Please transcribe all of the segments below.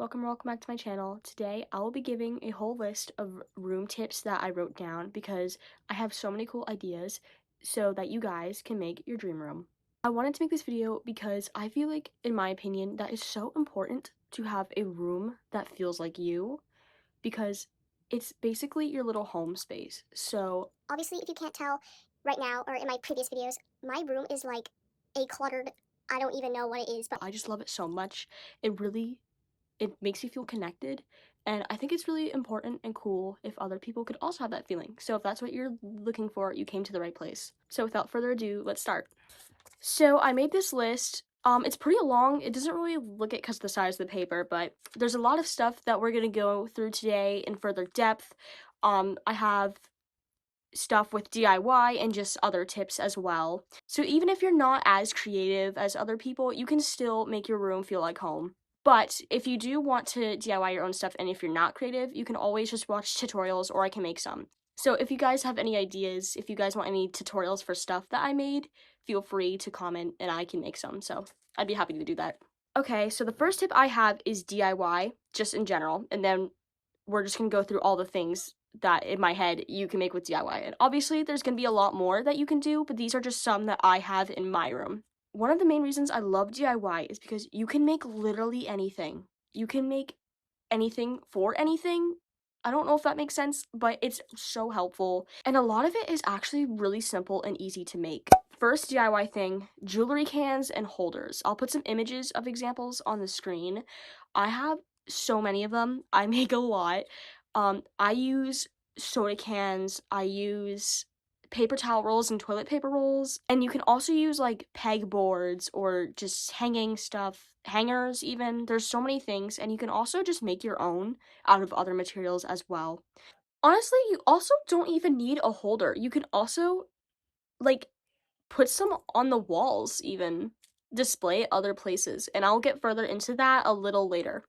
welcome back to my channel. Today I will be giving a whole list of room tips that I wrote down because I have so many cool ideas so that you guys can make your dream room. I wanted to make this video because I feel like, in my opinion, that is so important to have a room that feels like you, because it's basically your little home space. So Obviously, if you can't tell right now or in my previous videos, my room is like a cluttered, I don't even know what it is, but I just love it so much. It makes you feel connected, and I think it's really important and cool if other people could also have that feeling. So if that's what you're looking for, you came to the right place. So without further ado, let's start. So I made this list. It's pretty long. It doesn't really look it because of the size of the paper, but there's a lot of stuff that we're gonna go through today in further depth. I have stuff with DIY and just other tips as well. So even if you're not as creative as other people, you can still make your room feel like home. But if you do want to DIY your own stuff, and if you're not creative, you can always just watch tutorials, or I can make some. So if you guys have any ideas, if you guys want any tutorials for stuff that I made, feel free to comment and I can make some. So I'd be happy to do that. Okay, so the first tip I have is DIY, just in general, and then we're just gonna go through all the things that in my head you can make with DIY. And obviously there's gonna be a lot more that you can do, but these are just some that I have in my room. One of the main reasons I love DIY is because you can make literally anything. You can make anything for anything. I don't know if that makes sense, but it's so helpful. And a lot of it is actually really simple and easy to make. First DIY thing, jewelry cans and holders. I'll put some images of examples on the screen. I have so many of them. I make a lot. I use soda cans. I use paper towel rolls and toilet paper rolls. And you can also use like peg boards or just hanging stuff, hangers even. There's so many things, and you can also just make your own out of other materials as well. Honestly, you also don't even need a holder. You can also like put some on the walls, even display it other places, and I'll get further into that a little later.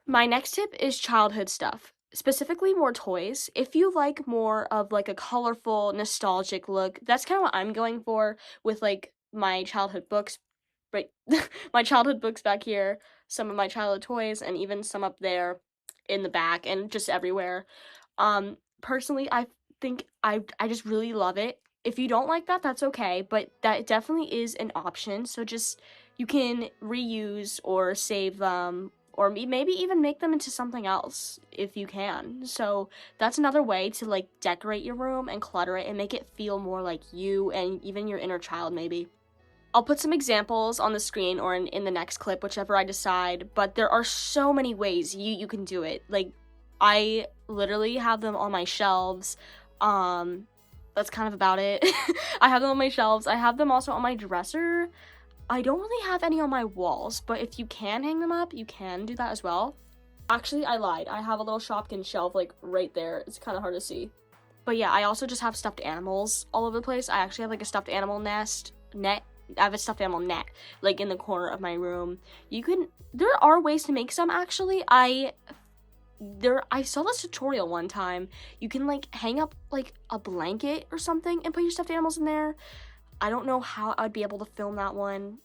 My next tip is childhood stuff, specifically more toys. If you like more of like a colorful, nostalgic look, that's kind of what I'm going for with like my childhood books, right? My childhood books back here, some of my childhood toys, and even some up there in the back and just everywhere. Personally, I think I just really love it. If you don't like that, that's okay, but that definitely is an option. So just, you can reuse or save them, or maybe even make them into something else if you can. So that's another way to like decorate your room and clutter it and make it feel more like you and even your inner child maybe. I'll put some examples on the screen or in the next clip, whichever I decide, but there are so many ways you can do it. Like, I literally have them on my shelves. That's kind of about it. I have them on my shelves. I have them also on my dresser. I don't really have any on my walls, but if you can hang them up, you can do that as well. Actually, I lied. I have a little Shopkin shelf, like, right there. It's kind of hard to see. But yeah, I also just have stuffed animals all over the place. I actually have, like, a stuffed animal net. I have a stuffed animal net, like, in the corner of my room. There are ways to make some, actually. I saw this tutorial one time. You can, like, hang up, like, a blanket or something and put your stuffed animals in there. I don't know how I'd be able to film that one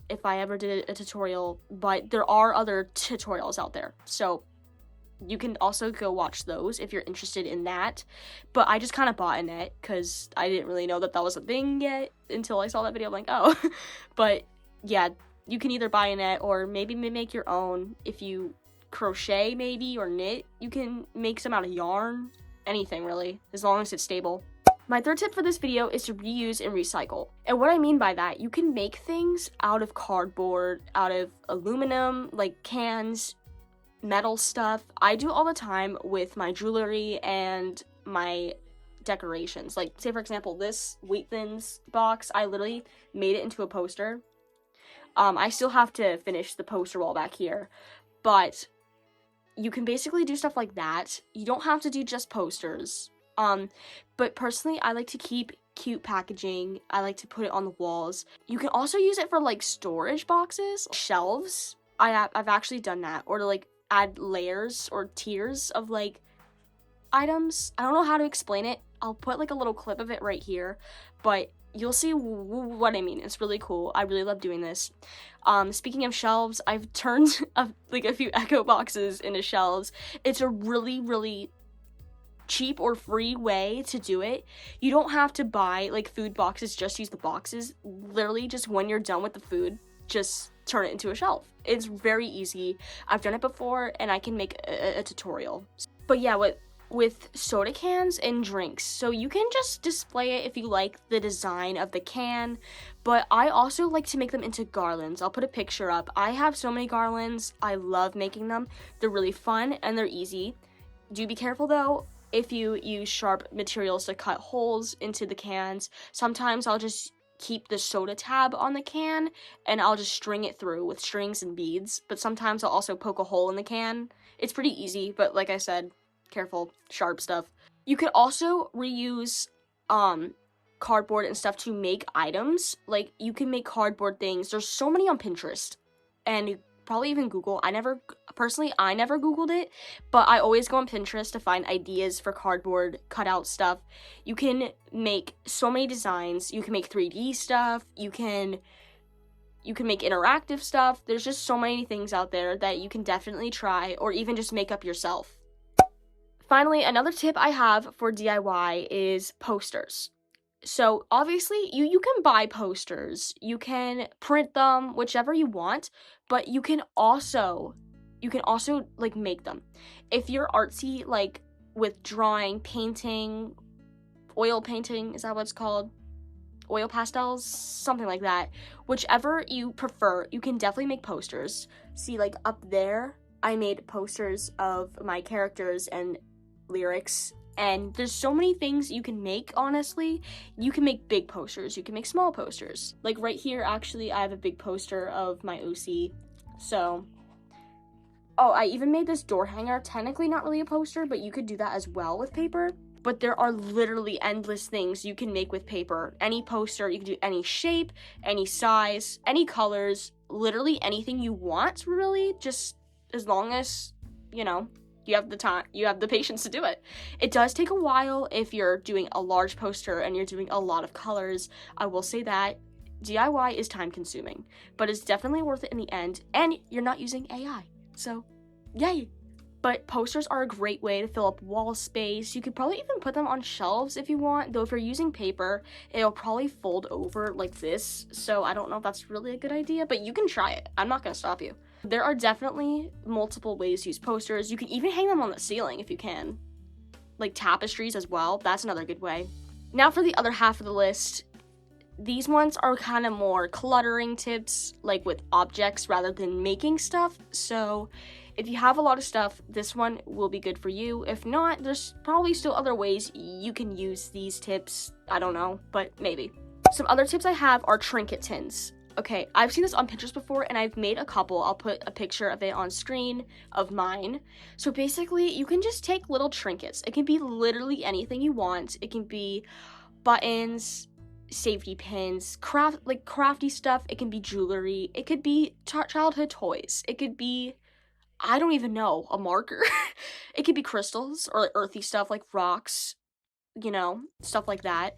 if I ever did a tutorial, but there are other tutorials out there. So you can also go watch those if you're interested in that. But I just kind of bought a net because I didn't really know that was a thing yet until I saw that video. I'm like, oh. But yeah, you can either buy a net or maybe make your own. If you crochet maybe or knit, you can make some out of yarn. Anything really, as long as it's stable. My third tip for this video is to reuse and recycle. And what I mean by that, you can make things out of cardboard, out of aluminum, like cans, metal stuff. I do all the time with my jewelry and my decorations. Like, say for example, this Wheat Thins box, I literally made it into a poster. I still have to finish the poster wall back here, but you can basically do stuff like that. You don't have to do just posters. But personally, I like to keep cute packaging. I like to put it on the walls. You can also use it for like storage boxes, shelves. I've actually done that, or to like add layers or tiers of like items. I don't know how to explain it. I'll put like a little clip of it right here, but you'll see what I mean. It's really cool. I really love doing this. Speaking of shelves, I've turned like a few Echo boxes into shelves. It's a really, really cheap or free way to do it. You don't have to buy like food boxes, just use the boxes. Literally, just when you're done with the food, just turn it into a shelf. It's very easy. I've done it before, and I can make a tutorial. But yeah, with soda cans and drinks, so you can just display it if you like the design of the can, but I also like to make them into garlands. I'll put a picture up. I have so many garlands. I love making them. They're really fun and they're easy. Do be careful though if you use sharp materials to cut holes into the cans. Sometimes I'll just keep the soda tab on the can and I'll just string it through with strings and beads, but sometimes I'll also poke a hole in the can. It's pretty easy, but like I said, careful, sharp stuff. You could also reuse cardboard and stuff to make items. Like, you can make cardboard things. There's so many on Pinterest and probably even Google. I never Googled it, but I always go on Pinterest to find ideas for cardboard cutout stuff. You can make so many designs. You can make 3D stuff. You can make interactive stuff. There's just so many things out there that you can definitely try, or even just make up yourself. Finally, another tip I have for DIY is posters. So obviously you can buy posters, you can print them, whichever you want, but you can also like make them. If you're artsy, like with drawing, painting, oil painting, is that what it's called? Oil pastels, something like that. Whichever you prefer, you can definitely make posters. See, like up there, I made posters of my characters and lyrics, and there's so many things you can make. Honestly, you can make big posters, you can make small posters. Like right here, actually, I have a big poster of my OC. So, oh, I even made this door hanger. Technically not really a poster, but you could do that as well with paper. But there are literally endless things you can make with paper. Any poster, you can do any shape, any size, any colors, literally anything you want, really, just as long as, you know, you have the time, you have the patience to do it. It does take a while if you're doing a large poster and you're doing a lot of colors. I will say that DIY is time consuming, but it's definitely worth it in the end, and you're not using AI, so yay. But posters are a great way to fill up wall space. You could probably even put them on shelves if you want, though if you're using paper, it'll probably fold over like this, so I don't know if that's really a good idea, but you can try it. I'm not gonna stop you. There are definitely multiple ways to use posters. You can even hang them on the ceiling if you can. Like tapestries as well, that's another good way. Now for the other half of the list. These ones are kind of more cluttering tips, like with objects rather than making stuff. So if you have a lot of stuff, this one will be good for you. If not, there's probably still other ways you can use these tips. I don't know, but maybe. Some other tips I have are trinket tins. Okay, I've seen this on Pinterest before, and I've made a couple. I'll put a picture of it on screen of mine. So basically, you can just take little trinkets. It can be literally anything you want. It can be buttons, safety pins, crafty stuff. It can be jewelry. It could be childhood toys. It could be, I don't even know, a marker. It could be crystals or like earthy stuff like rocks, you know, stuff like that.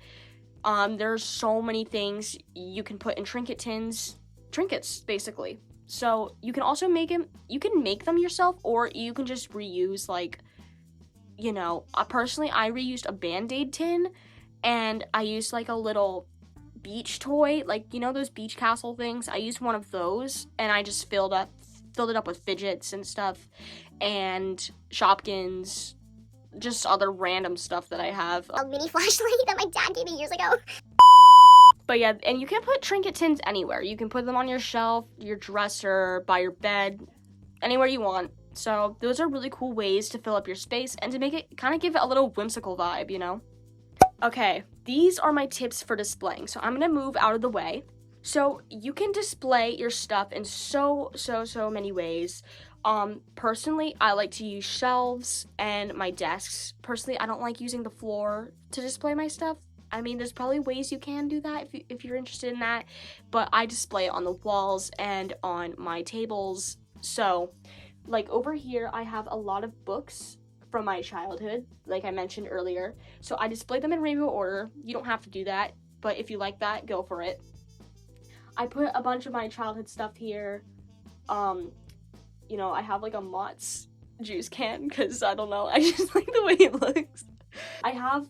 There's so many things you can put in trinket tins, trinkets, basically. So you can also make them yourself, or you can just reuse, like, you know, personally, I reused a Band-Aid tin, and I used like a little beach toy, like, you know, those beach castle things. I used one of those, and I just filled it up with fidgets and stuff, and Shopkins, just other random stuff that I have. A mini flashlight that my dad gave me years ago. But yeah, and you can put trinket tins anywhere. You can put them on your shelf, your dresser, by your bed, anywhere you want. So those are really cool ways to fill up your space and to make it kind of give it a little whimsical vibe, you know? Okay, these are my tips for displaying. So I'm gonna move out of the way. So you can display your stuff in so many ways. Personally, I like to use shelves and my desks. Personally, I don't like using the floor to display my stuff. I mean, there's probably ways you can do that if you're interested in that, but I display it on the walls and on my tables. So, like over here, I have a lot of books from my childhood, like I mentioned earlier. So I display them in rainbow order. You don't have to do that. but if you like that, go for it. I put a bunch of my childhood stuff here. You know, I have like a Mott's juice can because I don't know, I just like the way it looks. I have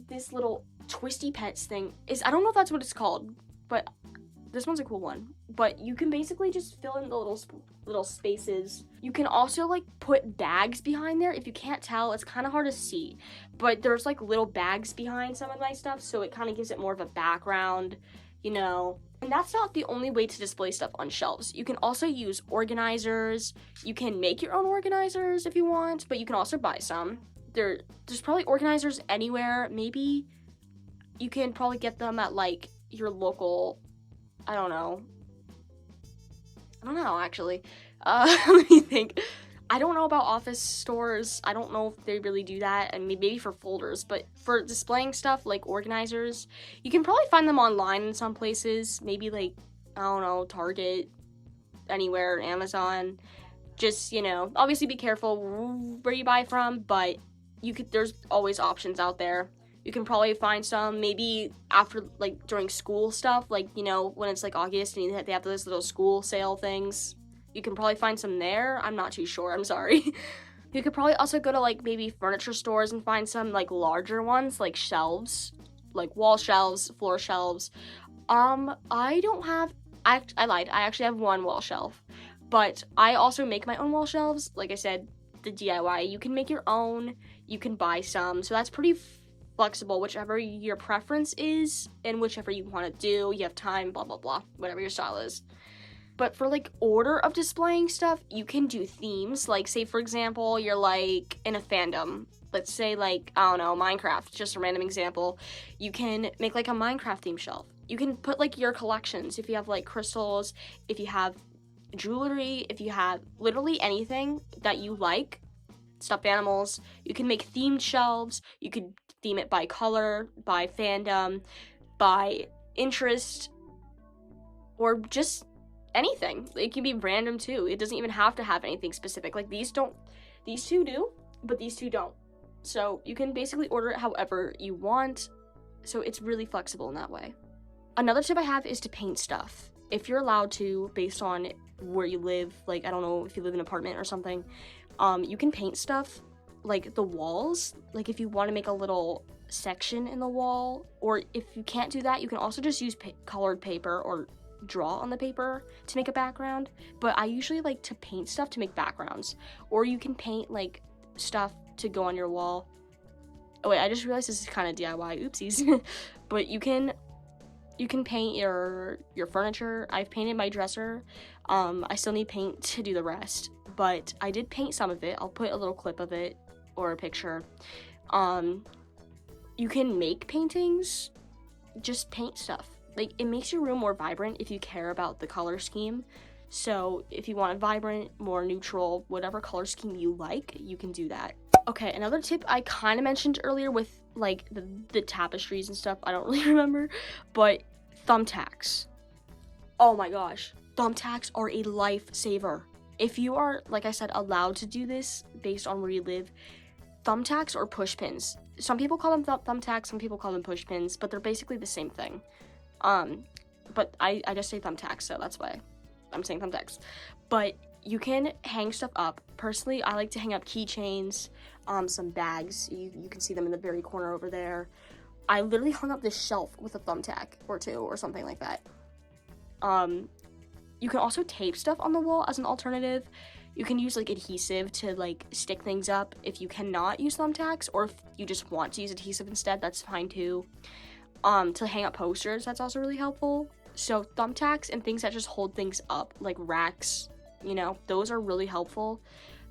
this little Twisty Pets thing. I don't know if that's what it's called, but this one's a cool one. But you can basically just fill in the little spaces. You can also like put bags behind there. If you can't tell, it's kind of hard to see, but there's like little bags behind some of my stuff, so it kind of gives it more of a background, you know. And that's not the only way to display stuff on shelves. You can also use organizers. You can make your own organizers if you want, but you can also buy some. There's probably organizers anywhere. Maybe you can probably get them at like your local, I don't know actually. Let me think. I don't know about office stores. I don't know if they really do that, and maybe for folders, but for displaying stuff like organizers, you can probably find them online in some places, maybe like, I don't know, Target, anywhere, Amazon. Just, you know, obviously be careful where you buy from, but there's always options out there. You can probably find some maybe after, like, during school stuff, like, you know, when it's like August and they have those little school sale things. You can probably find some there. I'm not too sure, I'm sorry. You could probably also go to like maybe furniture stores and find some like larger ones, like shelves, like wall shelves, floor shelves. I lied. I actually have one wall shelf, but I also make my own wall shelves. Like I said, the DIY. You can make your own. You can buy some. So that's pretty flexible, whichever your preference is and whichever you want to do. You have time, blah, blah, blah, whatever your style is. But for like order of displaying stuff, you can do themes. Like, say for example, you're like in a fandom. Let's say like, I don't know, Minecraft, just a random example. You can make like a Minecraft theme shelf. You can put like your collections, if you have like crystals, if you have jewelry, if you have literally anything that you like, stuffed animals. You can make themed shelves. You could theme it by color, by fandom, by interest, or just anything. It can be random too. It doesn't even have to have anything specific. Like these two do, but these two don't. So you can basically order it however you want. So it's really flexible in that way. Another tip I have is to paint stuff. If you're allowed to, based on where you live, like I don't know if you live in an apartment or something, you can paint stuff like the walls. Like if you want to make a little section in the wall, or if you can't do that, you can also just use colored paper or draw on the paper to make a background. But I usually like to paint stuff to make backgrounds, or you can paint like stuff to go on your wall. Oh wait, I just realized this is kind of DIY, oopsies. But you can paint your furniture. I've painted my dresser. I still need paint to do the rest, but I did paint some of it. I'll put a little clip of it or a picture. You can make paintings, just paint stuff. Like, it makes your room more vibrant if you care about the color scheme. So if you want it vibrant, more neutral, whatever color scheme you like, you can do that. Okay, another tip I kind of mentioned earlier with like the tapestries and stuff, I don't really remember, but thumbtacks. Oh my gosh, thumbtacks are a lifesaver. If you are, like I said, allowed to do this based on where you live, thumbtacks or push pins. Some people call them thumbtacks, some people call them push pins, but they're basically the same thing. But I just say thumbtacks, so that's why I'm saying thumbtacks. But you can hang stuff up. Personally, I like to hang up keychains, some bags. You can see them in the very corner over there. I literally hung up this shelf with a thumbtack or two or something like that. You can also tape stuff on the wall as an alternative. You can use like adhesive to like stick things up if you cannot use thumbtacks, or if you just want to use adhesive instead, that's fine too. To hang up posters, that's also really helpful. So thumbtacks and things that just hold things up, like racks, you know, those are really helpful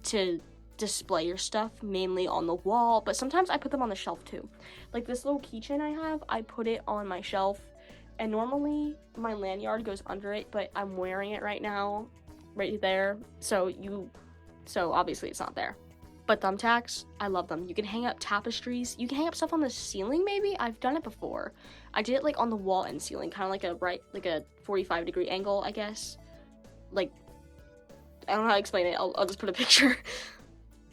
to display your stuff, mainly on the wall, but sometimes I put them on the shelf too. Like this little keychain I have, I put it on my shelf, and normally my lanyard goes under it, but I'm wearing it right now, right there, so obviously it's not there. But thumbtacks, I love them. You can hang up tapestries. You can hang up stuff on the ceiling, maybe? I've done it before. I did it like on the wall and ceiling, kind of like a 45-degree angle, I guess. Like, I don't know how to explain it. I'll just put a picture.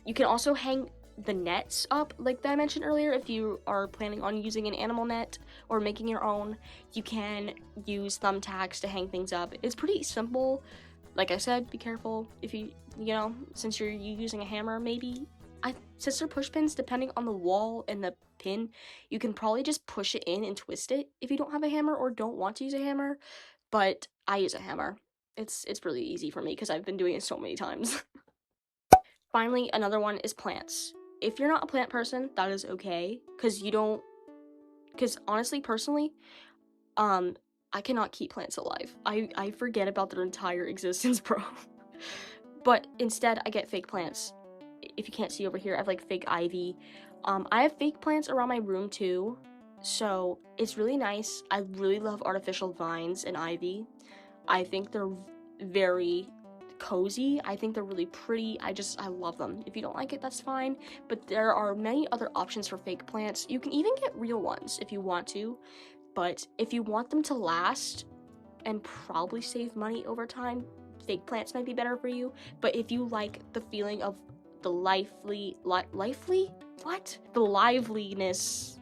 You can also hang the nets up, like that I mentioned earlier. If you are planning on using an animal net or making your own, you can use thumbtacks to hang things up. It's pretty simple. Like I said, be careful if you know, since you're using a hammer, maybe. Since they're push pins, depending on the wall and the pin, you can probably just push it in and twist it if you don't have a hammer or don't want to use a hammer. But I use a hammer. It's really easy for me because I've been doing it so many times. Finally, another one is plants. If you're not a plant person, that is okay, because honestly, personally, I cannot keep plants alive. I forget about their entire existence, bro. But instead, I get fake plants. If you can't see over here, I have like fake ivy. I have fake plants around my room too, so it's really nice. I really love artificial vines and ivy. I think they're very cozy. I think they're really pretty. I love them. If you don't like it, that's fine. But there are many other options for fake plants. You can even get real ones if you want to. But if you want them to last and probably save money over time, fake plants might be better for you. But if you like the feeling of the the liveliness,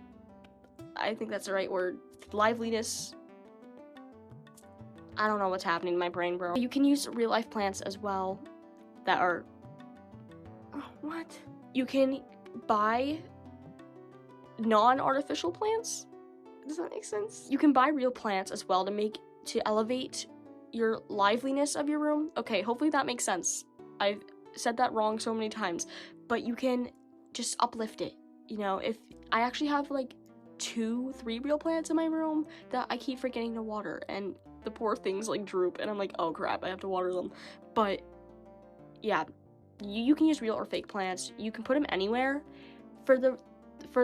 I think that's the right word, liveliness, I don't know what's happening in my brain, bro. You can use real life plants as well that are, what? You can buy non-artificial plants? Does that make sense? You can buy real plants as well to elevate your liveliness of your room. Okay, hopefully that makes sense. I've said that wrong so many times, but you can just uplift it. You know, if I actually have like 2-3 real plants in my room that I keep forgetting to water, and the poor things like droop, and I'm like, oh crap, I have to water them. But yeah, you can use real or fake plants. You can put them anywhere. For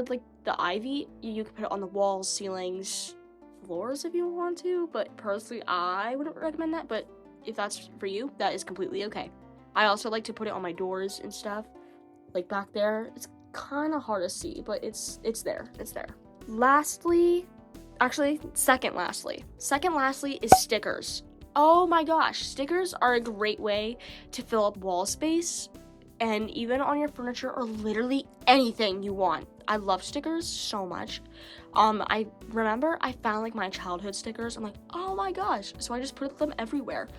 like the ivy, you can put it on the walls, ceilings, floors if you want to, but personally I wouldn't recommend that. But if that's for you, that is completely okay. I also like to put it on my doors and stuff, like back there. It's kind of hard to see, but it's there. Second lastly is stickers. Oh my gosh, stickers are a great way to fill up wall space, and even on your furniture or literally anything you want. I love stickers so much. I remember I found like my childhood stickers. I'm like, oh my gosh. So I just put them everywhere.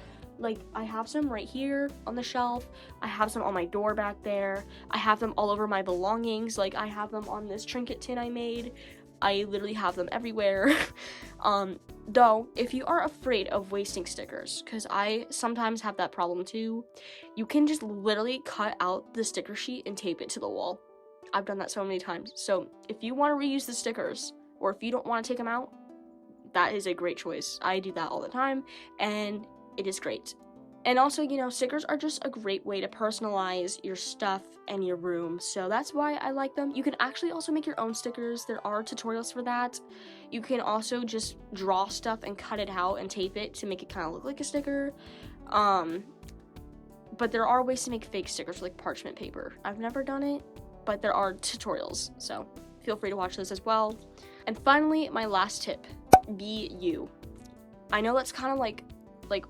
Like, I have some right here on the shelf. I have some on my door back there. I have them all over my belongings. Like, I have them on this trinket tin I made. I literally have them everywhere. Though, if you are afraid of wasting stickers, because I sometimes have that problem too, you can just literally cut out the sticker sheet and tape it to the wall. I've done that so many times. So if you want to reuse the stickers, or if you don't want to take them out, that is a great choice. I do that all the time, and it is great. And also, you know, stickers are just a great way to personalize your stuff and your room, so that's why I like them. You can actually also make your own stickers. There are tutorials for that. You can also just draw stuff and cut it out and tape it to make it kind of look like a sticker. But there are ways to make fake stickers like parchment paper. I've never done it, but there are tutorials, so feel free to watch those as well. And finally, my last tip, be you. I know that's kind of like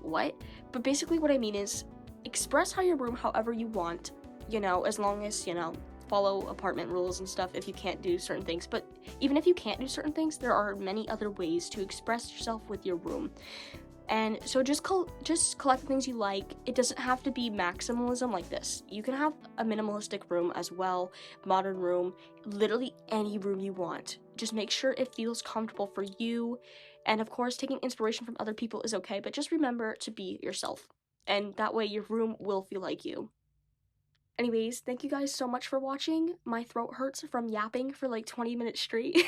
what? But basically what I mean is express your room however you want, you know, as long as, you know, follow apartment rules and stuff if you can't do certain things. But even if you can't do certain things, there are many other ways to express yourself with your room. And so just collect the things you like. It doesn't have to be maximalism like this. You can have a minimalistic room as well, modern room, literally any room you want. Just make sure it feels comfortable for you. And of course, taking inspiration from other people is okay, but just remember to be yourself. And that way your room will feel like you. Anyways, thank you guys so much for watching. My throat hurts from yapping for like 20 minutes straight.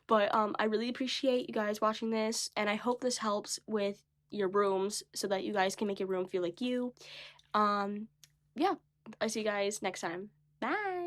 But I really appreciate you guys watching this, and I hope this helps with your rooms so that you guys can make your room feel like you. Yeah, I see you guys next time. Bye!